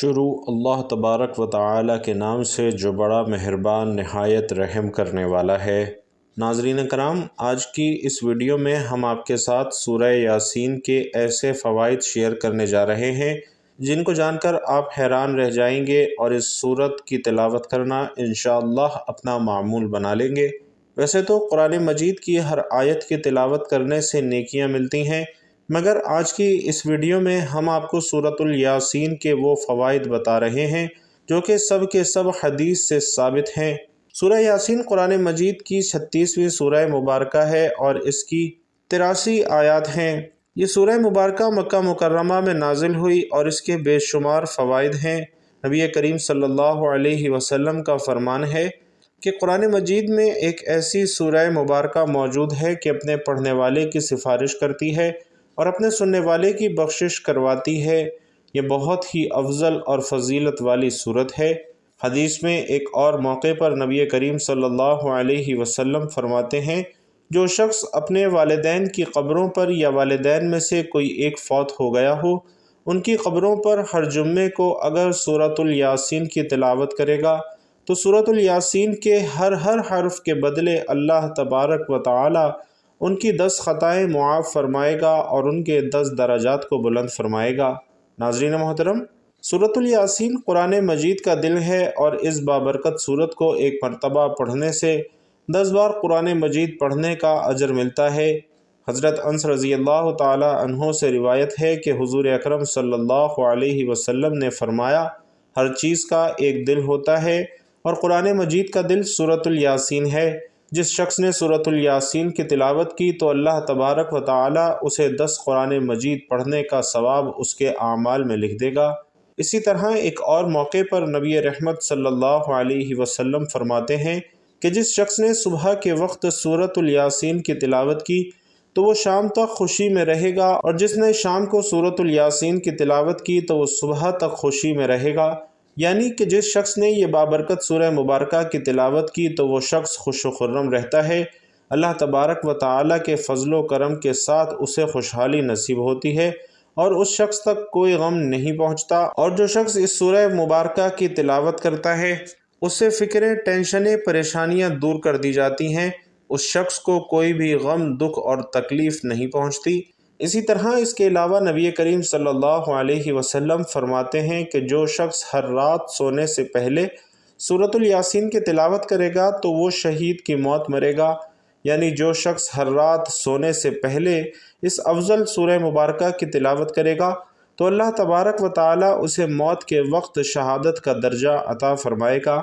شروع اللہ تبارک و تعالی کے نام سے جو بڑا مہربان نہایت رحم کرنے والا ہے۔ ناظرین کرام، آج کی اس ویڈیو میں ہم آپ کے ساتھ سورہ یاسین کے ایسے فوائد شیئر کرنے جا رہے ہیں جن کو جان کر آپ حیران رہ جائیں گے اور اس سورت کی تلاوت کرنا انشاءاللہ اپنا معمول بنا لیں گے۔ ویسے تو قرآن مجید کی ہر آیت کی تلاوت کرنے سے نیکیاں ملتی ہیں، مگر آج کی اس ویڈیو میں ہم آپ کو سورۃ الیاسین کے وہ فوائد بتا رہے ہیں جو کہ سب کے سب حدیث سے ثابت ہیں۔ سورہ یاسین قرآن مجید کی 36ویں سورہ مبارکہ ہے اور اس کی 83 آیات ہیں۔ یہ سورہ مبارکہ مکہ مکرمہ میں نازل ہوئی اور اس کے بے شمار فوائد ہیں۔ نبی کریم صلی اللہ علیہ وسلم کا فرمان ہے کہ قرآن مجید میں ایک ایسی سورہ مبارکہ موجود ہے کہ اپنے پڑھنے والے کی سفارش کرتی ہے اور اپنے سننے والے کی بخشش کرواتی ہے۔ یہ بہت ہی افضل اور فضیلت والی سورت ہے۔ حدیث میں ایک اور موقع پر نبی کریم صلی اللہ علیہ وسلم فرماتے ہیں، جو شخص اپنے والدین کی قبروں پر یا والدین میں سے کوئی ایک فوت ہو گیا ہو، ان کی قبروں پر ہر جمعے کو اگر سورۃ الیاسین کی تلاوت کرے گا تو سورۃ الیاسین کے ہر حرف کے بدلے اللہ تبارک و تعالی ان کی 10 خطائیں معاف فرمائے گا اور ان کے 10 درجات کو بلند فرمائے گا۔ ناظرین محترم، سورۃ الیاسین قرآن مجید کا دل ہے اور اس بابرکت سورت کو ایک مرتبہ پڑھنے سے 10 بار قرآن مجید پڑھنے کا اجر ملتا ہے۔ حضرت انس رضی اللہ تعالی عنہ سے روایت ہے کہ حضور اکرم صلی اللہ علیہ وسلم نے فرمایا، ہر چیز کا ایک دل ہوتا ہے اور قرآن مجید کا دل سورۃ الیاسین ہے۔ جس شخص نے سورۃ الیاسین کی تلاوت کی تو اللہ تبارک و تعالی اسے 10 قرآن مجید پڑھنے کا ثواب اس کے اعمال میں لکھ دے گا۔ اسی طرح ایک اور موقع پر نبی رحمت صلی اللہ علیہ وسلم فرماتے ہیں کہ جس شخص نے صبح کے وقت سورۃ الیاسین کی تلاوت کی تو وہ شام تک خوشی میں رہے گا، اور جس نے شام کو سورۃ الیاسین کی تلاوت کی تو وہ صبح تک خوشی میں رہے گا۔ یعنی کہ جس شخص نے یہ بابرکت سورہ مبارکہ کی تلاوت کی تو وہ شخص خوش و خرم رہتا ہے، اللہ تبارک و تعالی کے فضل و کرم کے ساتھ اسے خوشحالی نصیب ہوتی ہے اور اس شخص تک کوئی غم نہیں پہنچتا، اور جو شخص اس سورہ مبارکہ کی تلاوت کرتا ہے اس سے فکریں، ٹینشنیں، پریشانیاں دور کر دی جاتی ہیں، اس شخص کو کوئی بھی غم، دکھ اور تکلیف نہیں پہنچتی۔ اسی طرح اس کے علاوہ نبی کریم صلی اللہ علیہ وسلم فرماتے ہیں کہ جو شخص ہر رات سونے سے پہلے سورۃ الیاسین کی تلاوت کرے گا تو وہ شہید کی موت مرے گا۔ یعنی جو شخص ہر رات سونے سے پہلے اس افضل سورہ مبارکہ کی تلاوت کرے گا تو اللہ تبارک و تعالی اسے موت کے وقت شہادت کا درجہ عطا فرمائے گا۔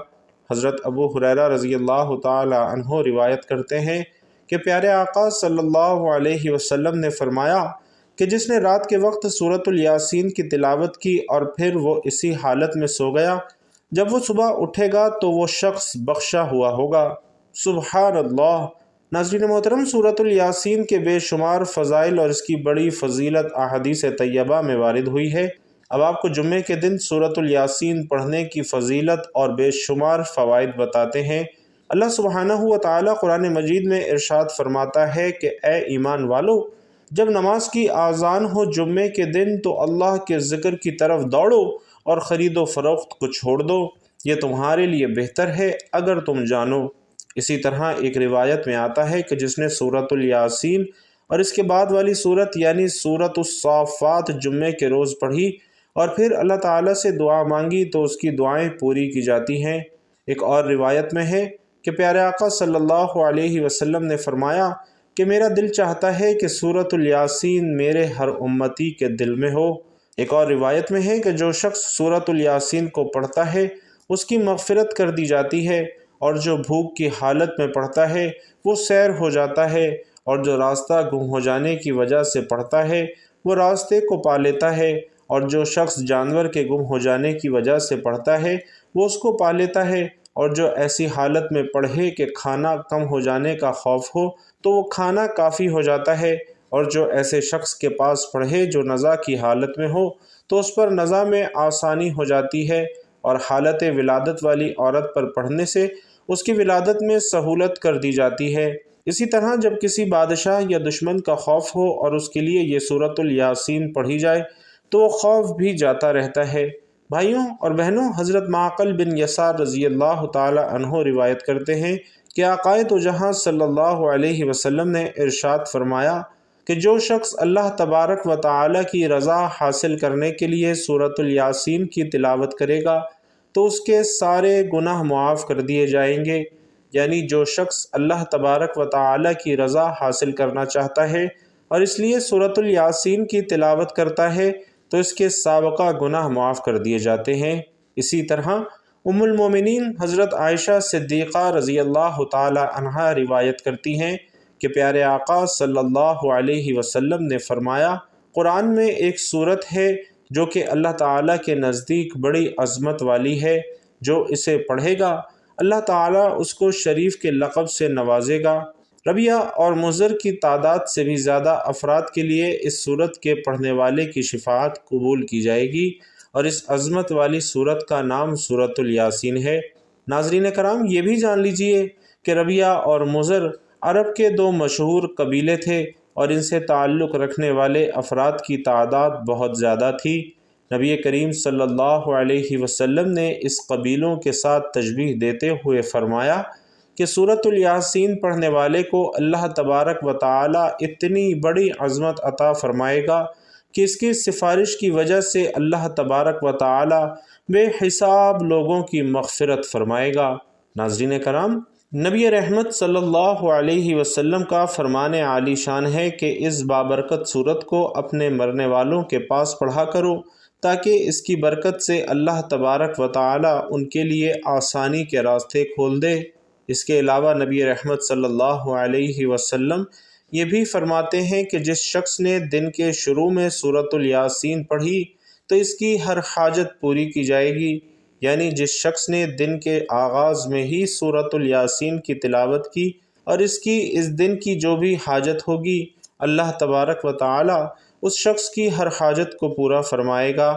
حضرت ابو ہریرہ رضی اللہ تعالی عنہ روایت کرتے ہیں کہ پیارے آقا صلی اللہ علیہ وسلم نے فرمایا کہ جس نے رات کے وقت سورۃ الیاسین کی تلاوت کی اور پھر وہ اسی حالت میں سو گیا، جب وہ صبح اٹھے گا تو وہ شخص بخشا ہوا ہوگا۔ سبحان اللہ۔ ناظرین محترم، سورۃ الیاسین کے بے شمار فضائل اور اس کی بڑی فضیلت احادیث طیبہ میں وارد ہوئی ہے۔ اب آپ کو جمعے کے دن سورۃ الیاسین پڑھنے کی فضیلت اور بے شمار فوائد بتاتے ہیں۔ اللہ سبحانہ و تعالی قرآن مجید میں ارشاد فرماتا ہے کہ اے ایمان والو، جب نماز کی آذان ہو جمعے کے دن تو اللہ کے ذکر کی طرف دوڑو اور خرید و فروخت کو چھوڑ دو، یہ تمہارے لیے بہتر ہے اگر تم جانو۔ اسی طرح ایک روایت میں آتا ہے کہ جس نے سورۃ الیاسین اور اس کے بعد والی سورت یعنی سورۃ الصافات جمعے کے روز پڑھی اور پھر اللہ تعالیٰ سے دعا مانگی تو اس کی دعائیں پوری کی جاتی ہیں۔ ایک اور روایت میں ہے کہ پیارے آقا صلی اللہ علیہ وسلم نے فرمایا کہ میرا دل چاہتا ہے کہ سورۃ الیاسین میرے ہر امتی کے دل میں ہو۔ ایک اور روایت میں ہے کہ جو شخص سورۃ الیاسین کو پڑھتا ہے اس کی مغفرت کر دی جاتی ہے، اور جو بھوک کی حالت میں پڑھتا ہے وہ سیر ہو جاتا ہے، اور جو راستہ گم ہو جانے کی وجہ سے پڑھتا ہے وہ راستے کو پا لیتا ہے، اور جو شخص جانور کے گم ہو جانے کی وجہ سے پڑھتا ہے وہ اس کو پا لیتا ہے، اور جو ایسی حالت میں پڑھے کہ کھانا کم ہو جانے کا خوف ہو تو وہ کھانا کافی ہو جاتا ہے، اور جو ایسے شخص کے پاس پڑھے جو نزا کی حالت میں ہو تو اس پر نزا میں آسانی ہو جاتی ہے، اور حالت ولادت والی عورت پر پڑھنے سے اس کی ولادت میں سہولت کر دی جاتی ہے۔ اسی طرح جب کسی بادشاہ یا دشمن کا خوف ہو اور اس کے لیے یہ سورۃ الیاسین پڑھی جائے تو وہ خوف بھی جاتا رہتا ہے۔ بھائیوں اور بہنوں، حضرت معقل بن یسار رضی اللہ تعالی عنہ روایت کرتے ہیں کہ آقا دو جہاں صلی اللہ علیہ وسلم نے ارشاد فرمایا کہ جو شخص اللہ تبارک و تعالی کی رضا حاصل کرنے کے لیے سورۃ الیاسین کی تلاوت کرے گا تو اس کے سارے گناہ معاف کر دیے جائیں گے۔ یعنی جو شخص اللہ تبارک و تعالی کی رضا حاصل کرنا چاہتا ہے اور اس لیے سورۃ الیاسین کی تلاوت کرتا ہے تو اس کے سابقہ گناہ معاف کر دیے جاتے ہیں۔ اسی طرح ام المومنین حضرت عائشہ صدیقہ رضی اللہ تعالی عنہا روایت کرتی ہیں کہ پیارے آقا صلی اللہ علیہ وسلم نے فرمایا، قرآن میں ایک صورت ہے جو کہ اللہ تعالیٰ کے نزدیک بڑی عظمت والی ہے، جو اسے پڑھے گا اللہ تعالیٰ اس کو شریف کے لقب سے نوازے گا۔ ربیہ اور مضر کی تعداد سے بھی زیادہ افراد کے لیے اس صورت کے پڑھنے والے کی شفاعت قبول کی جائے گی، اور اس عظمت والی صورت کا نام سورۃ الیاسین ہے۔ ناظرین کرام، یہ بھی جان لیجئے کہ ربیہ اور مضر عرب کے دو مشہور قبیلے تھے اور ان سے تعلق رکھنے والے افراد کی تعداد بہت زیادہ تھی۔ نبی کریم صلی اللہ علیہ وسلم نے اس قبیلوں کے ساتھ تشبیہ دیتے ہوئے فرمایا کہ سورۃ الیاسین پڑھنے والے کو اللہ تبارک و تعالی اتنی بڑی عظمت عطا فرمائے گا کہ اس کی سفارش کی وجہ سے اللہ تبارک و تعالی بے حساب لوگوں کی مغفرت فرمائے گا۔ ناظرین کرام، نبی رحمت صلی اللہ علیہ وسلم کا فرمان عالی شان ہے کہ اس بابرکت صورت کو اپنے مرنے والوں کے پاس پڑھا کرو تاکہ اس کی برکت سے اللہ تبارک و تعالی ان کے لیے آسانی کے راستے کھول دے۔ اس کے علاوہ نبی رحمت صلی اللہ علیہ وسلم یہ بھی فرماتے ہیں کہ جس شخص نے دن کے شروع میں سورۃ الیاسین پڑھی تو اس کی ہر حاجت پوری کی جائے گی۔ یعنی جس شخص نے دن کے آغاز میں ہی سورۃ الیاسین کی تلاوت کی اور اس دن کی جو بھی حاجت ہوگی اللہ تبارک و تعالی اس شخص کی ہر حاجت کو پورا فرمائے گا۔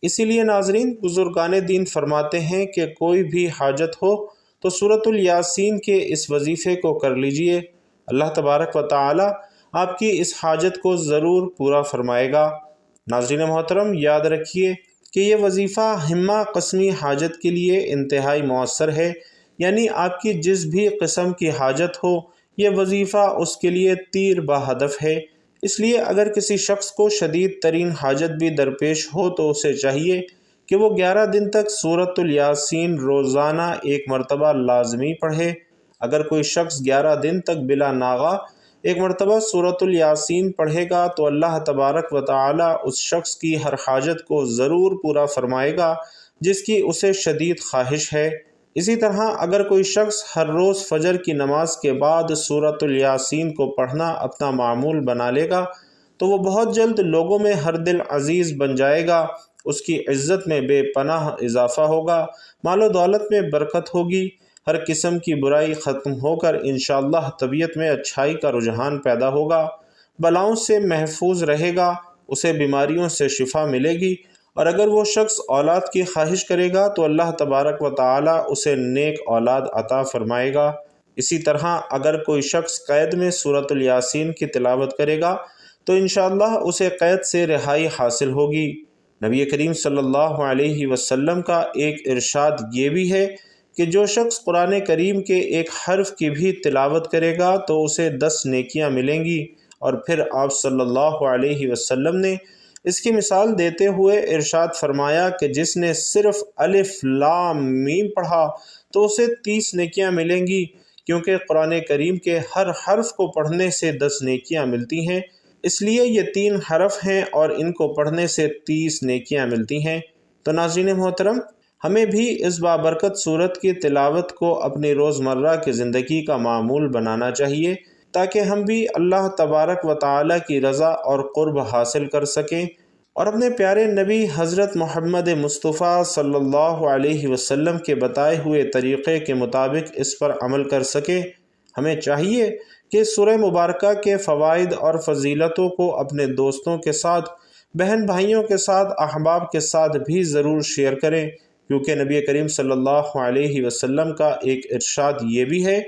اسی لیے ناظرین، بزرگان دین فرماتے ہیں کہ کوئی بھی حاجت ہو تو سورۃ الیاسین کے اس وظیفے کو کر لیجئے، اللہ تبارک و تعالی آپ کی اس حاجت کو ضرور پورا فرمائے گا۔ ناظرین محترم، یاد رکھیے کہ یہ وظیفہ ہمہ قسمی حاجت کے لیے انتہائی مؤثر ہے، یعنی آپ کی جس بھی قسم کی حاجت ہو یہ وظیفہ اس کے لیے تیر بہدف ہے۔ اس لیے اگر کسی شخص کو شدید ترین حاجت بھی درپیش ہو تو اسے چاہیے کہ وہ 11 دن تک سورۃ الیاسین روزانہ ایک مرتبہ لازمی پڑھے۔ اگر کوئی شخص 11 دن تک بلا ناغہ ایک مرتبہ سورۃ الیاسین پڑھے گا تو اللہ تبارک و تعالی اس شخص کی ہر حاجت کو ضرور پورا فرمائے گا جس کی اسے شدید خواہش ہے۔ اسی طرح اگر کوئی شخص ہر روز فجر کی نماز کے بعد سورۃ الیاسین کو پڑھنا اپنا معمول بنا لے گا تو وہ بہت جلد لوگوں میں ہر دل عزیز بن جائے گا، اس کی عزت میں بے پناہ اضافہ ہوگا، مال و دولت میں برکت ہوگی، ہر قسم کی برائی ختم ہو کر انشاءاللہ طبیعت میں اچھائی کا رجحان پیدا ہوگا، بلاؤں سے محفوظ رہے گا، اسے بیماریوں سے شفا ملے گی، اور اگر وہ شخص اولاد کی خواہش کرے گا تو اللہ تبارک و تعالی اسے نیک اولاد عطا فرمائے گا۔ اسی طرح اگر کوئی شخص قید میں سورۃ الیاسین کی تلاوت کرے گا تو انشاءاللہ اسے قید سے رہائی حاصل ہوگی۔ نبی کریم صلی اللہ علیہ وسلم کا ایک ارشاد یہ بھی ہے کہ جو شخص قرآن کریم کے ایک حرف کی بھی تلاوت کرے گا تو اسے 10 نیکیاں ملیں گی، اور پھر آپ صلی اللہ علیہ وسلم نے اس کی مثال دیتے ہوئے ارشاد فرمایا کہ جس نے صرف الف لام میم پڑھا تو اسے 30 نیکیاں ملیں گی، کیونکہ قرآن کریم کے ہر حرف کو پڑھنے سے 10 نیکیاں ملتی ہیں، اس لیے یہ 3 حرف ہیں اور ان کو پڑھنے سے 30 نیکیاں ملتی ہیں۔ تو ناظرین محترم، ہمیں بھی اس بابرکت صورت کی تلاوت کو اپنی روزمرہ کی زندگی کا معمول بنانا چاہیے تاکہ ہم بھی اللہ تبارک و تعالی کی رضا اور قرب حاصل کر سکیں اور اپنے پیارے نبی حضرت محمد مصطفیٰ صلی اللہ علیہ وسلم کے بتائے ہوئے طریقے کے مطابق اس پر عمل کر سکیں۔ ہمیں چاہیے کہ سورہ مبارکہ کے فوائد اور فضیلتوں کو اپنے دوستوں کے ساتھ، بہن بھائیوں کے ساتھ، احباب کے ساتھ بھی ضرور شیئر کریں، کیونکہ نبی کریم صلی اللہ علیہ وسلم کا ایک ارشاد یہ بھی ہے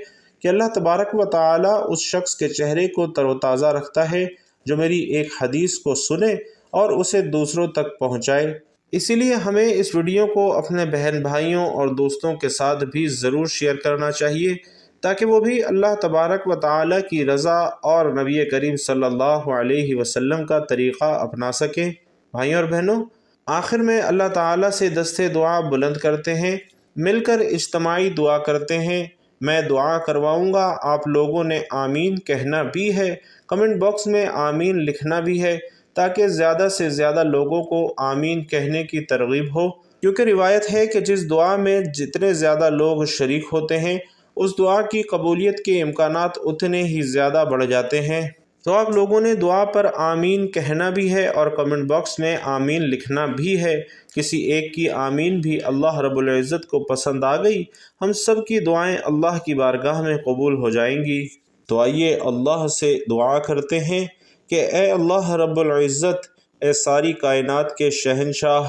کہ اللہ تبارک و تعالی اس شخص کے چہرے کو تر و تازہ رکھتا ہے جو میری ایک حدیث کو سنے اور اسے دوسروں تک پہنچائے۔ اسی لیے ہمیں اس ویڈیو کو اپنے بہن بھائیوں اور دوستوں کے ساتھ بھی ضرور شیئر کرنا چاہیے تاکہ وہ بھی اللہ تبارک و تعالیٰ کی رضا اور نبی کریم صلی اللہ علیہ وسلم کا طریقہ اپنا سکیں۔ بھائیوں اور بہنوں، آخر میں اللہ تعالیٰ سے دستے دعا بلند کرتے ہیں، مل کر اجتماعی دعا کرتے ہیں۔ میں دعا کرواؤں گا، آپ لوگوں نے آمین کہنا بھی ہے، کمنٹ باکس میں آمین لکھنا بھی ہے تاکہ زیادہ سے زیادہ لوگوں کو آمین کہنے کی ترغیب ہو، کیونکہ روایت ہے کہ جس دعا میں جتنے زیادہ لوگ شریک ہوتے ہیں اس دعا کی قبولیت کے امکانات اتنے ہی زیادہ بڑھ جاتے ہیں۔ تو آپ لوگوں نے دعا پر آمین کہنا بھی ہے اور کمنٹ باکس میں آمین لکھنا بھی ہے۔ کسی ایک کی آمین بھی اللہ رب العزت کو پسند آ گئی، ہم سب کی دعائیں اللہ کی بارگاہ میں قبول ہو جائیں گی۔ تو آئیے اللہ سے دعا کرتے ہیں کہ اے اللہ رب العزت، اے ساری کائنات کے شہنشاہ،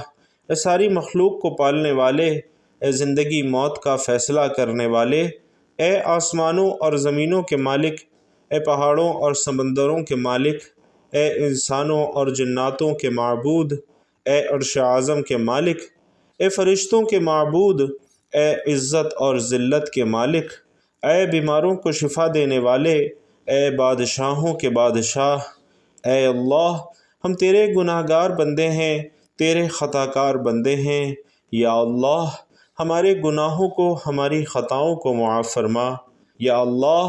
اے ساری مخلوق کو پالنے والے، اے زندگی موت کا فیصلہ کرنے والے، اے آسمانوں اور زمینوں کے مالک، اے پہاڑوں اور سمندروں کے مالک، اے انسانوں اور جناتوں کے معبود، اے عرش اعظم کے مالک، اے فرشتوں کے معبود، اے عزت اور ذلت کے مالک، اے بیماروں کو شفا دینے والے، اے بادشاہوں کے بادشاہ، اے اللہ، ہم تیرے گناہ گار بندے ہیں، تیرے خطا کار بندے ہیں۔ یا اللہ، ہمارے گناہوں کو، ہماری خطاؤں کو معاف فرما۔ یا اللہ،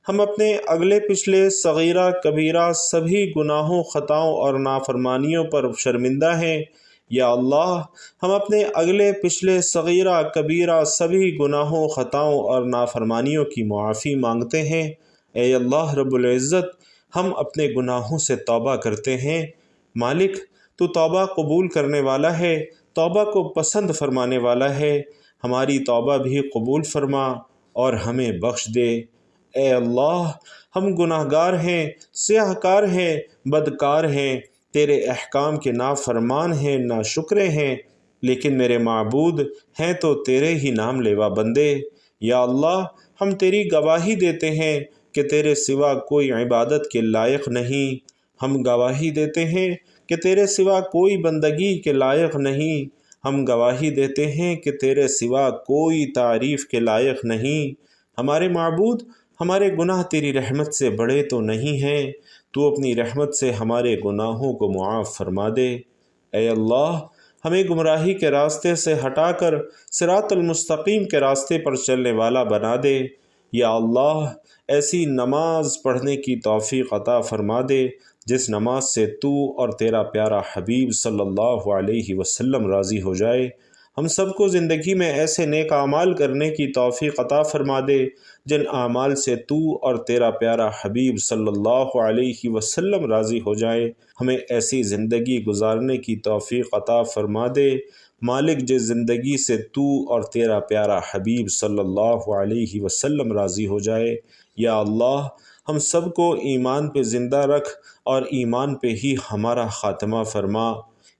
ہم اپنے اگلے پچھلے صغیرہ کبیرہ سبھی گناہوں، خطاؤں اور نافرمانیوں پر شرمندہ ہیں۔ یا اللہ، ہم اپنے اگلے پچھلے صغیرہ کبیرہ سبھی گناہوں، خطاؤں اور نافرمانیوں کی معافی مانگتے ہیں۔ اے اللہ رب العزت، ہم اپنے گناہوں سے توبہ کرتے ہیں۔ مالک، تو توبہ قبول کرنے والا ہے، توبہ کو پسند فرمانے والا ہے، ہماری توبہ بھی قبول فرما اور ہمیں بخش دے۔ اے اللہ، ہم گناہ گار ہیں، سیاہ کار ہیں، بدکار ہیں، تیرے احکام کے نافرمان ہیں، ناشکرے ہیں، لیکن میرے معبود ہیں تو تیرے ہی نام لیوا بندے۔ یا اللہ، ہم تیری گواہی دیتے ہیں کہ تیرے سوا کوئی عبادت کے لائق نہیں، ہم گواہی دیتے ہیں کہ تیرے سوا کوئی بندگی کے لائق نہیں، ہم گواہی دیتے ہیں کہ تیرے سوا کوئی تعریف کے لائق نہیں۔ ہمارے معبود، ہمارے گناہ تیری رحمت سے بڑے تو نہیں ہیں، تو اپنی رحمت سے ہمارے گناہوں کو معاف فرما دے۔ اے اللہ، ہمیں گمراہی کے راستے سے ہٹا کر صراط المستقیم کے راستے پر چلنے والا بنا دے۔ یا اللہ، ایسی نماز پڑھنے کی توفیق عطا فرما دے جس نماز سے تو اور تیرا پیارا حبیب صلی اللہ علیہ وسلم راضی ہو جائے۔ ہم سب کو زندگی میں ایسے نیک اعمال کرنے کی توفیق عطا فرما دے جن اعمال سے تو اور تیرا پیارا حبیب صلی اللہ علیہ وسلم راضی ہو جائے۔ ہمیں ایسی زندگی گزارنے کی توفیق عطا فرما دے مالک جس زندگی سے تو اور تیرا پیارا حبیب صلی اللہ علیہ وسلم راضی ہو جائے۔ یا اللہ، ہم سب کو ایمان پہ زندہ رکھ اور ایمان پہ ہی ہمارا خاتمہ فرما۔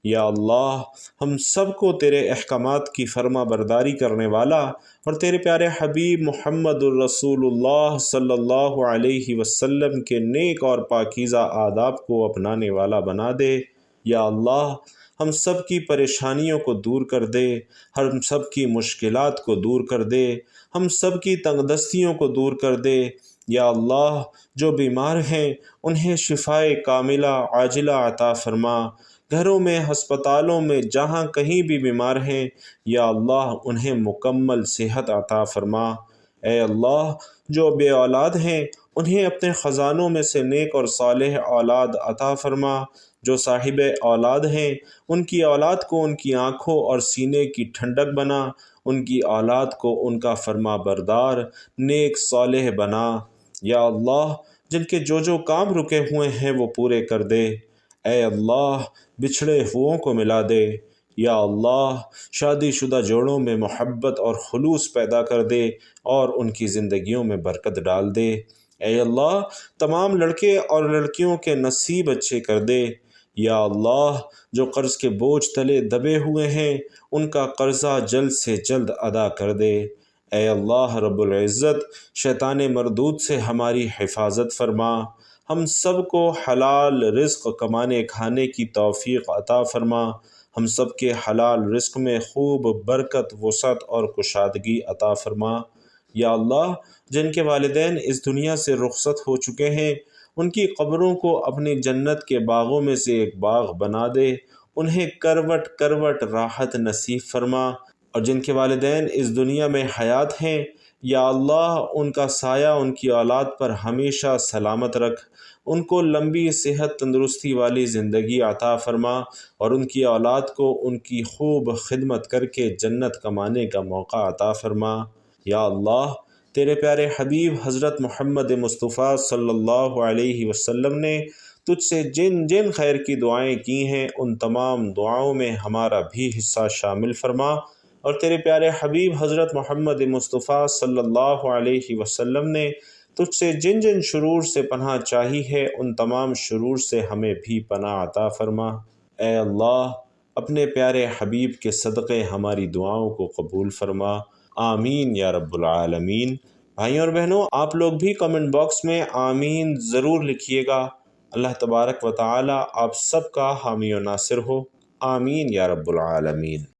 یا اللہ، ہم سب کو تیرے احکامات کی فرما برداری کرنے والا اور تیرے پیارے حبیب محمد الرسول اللہ صلی اللہ علیہ وسلم کے نیک اور پاکیزہ آداب کو اپنانے والا بنا دے۔ یا اللہ، ہم سب کی پریشانیوں کو دور کر دے، ہم سب کی مشکلات کو دور کر دے، ہم سب کی تنگ دستیوں کو دور کر دے۔ یا اللہ، جو بیمار ہیں انہیں شفائے کاملہ عاجلہ عطا فرما، گھروں میں، ہسپتالوں میں، جہاں کہیں بھی بیمار ہیں، یا اللہ انہیں مکمل صحت عطا فرما۔ اے اللہ، جو بے اولاد ہیں انہیں اپنے خزانوں میں سے نیک اور صالح اولاد عطا فرما، جو صاحب اولاد ہیں ان کی اولاد کو ان کی آنکھوں اور سینے کی ٹھنڈک بنا، ان کی اولاد کو ان کا فرما بردار نیک صالح بنا۔ یا اللہ، جن کے جو کام رکے ہوئے ہیں وہ پورے کر دے۔ اے اللہ، بچھڑے ہوئوں کو ملا دے۔ یا اللہ، شادی شدہ جوڑوں میں محبت اور خلوص پیدا کر دے اور ان کی زندگیوں میں برکت ڈال دے۔ اے اللہ، تمام لڑکے اور لڑکیوں کے نصیب اچھے کر دے۔ یا اللہ، جو قرض کے بوجھ تلے دبے ہوئے ہیں ان کا قرضہ جلد سے جلد ادا کر دے۔ اے اللہ رب العزت، شیطان مردود سے ہماری حفاظت فرما، ہم سب کو حلال رزق کمانے کھانے کی توفیق عطا فرما، ہم سب کے حلال رزق میں خوب برکت، وسعت اور کشادگی عطا فرما۔ یا اللہ، جن کے والدین اس دنیا سے رخصت ہو چکے ہیں، ان کی قبروں کو اپنی جنت کے باغوں میں سے ایک باغ بنا دے، انہیں کروٹ کروٹ راحت نصیب فرما۔ اور جن کے والدین اس دنیا میں حیات ہیں، یا اللہ ان کا سایہ ان کی اولاد پر ہمیشہ سلامت رکھ، ان کو لمبی صحت تندرستی والی زندگی عطا فرما، اور ان کی اولاد کو ان کی خوب خدمت کر کے جنت کمانے کا موقع عطا فرما۔ یا اللہ، تیرے پیارے حبیب حضرت محمد مصطفیٰ صلی اللہ علیہ وسلم نے تجھ سے جن جن خیر کی دعائیں کی ہیں، ان تمام دعاؤں میں ہمارا بھی حصہ شامل فرما، اور تیرے پیارے حبیب حضرت محمد مصطفیٰ صلی اللہ علیہ وسلم نے تجھ سے جن جن شرور سے پناہ چاہی ہے، ان تمام شرور سے ہمیں بھی پناہ عطا فرما۔ اے اللہ، اپنے پیارے حبیب کے صدقے ہماری دعاؤں کو قبول فرما، آمین یا رب العالمین۔ بھائیوں اور بہنوں، آپ لوگ بھی کمنٹ باکس میں آمین ضرور لکھیے گا۔ اللہ تبارک و تعالی آپ سب کا حامی و ناصر ہو، آمین یا رب العالمین۔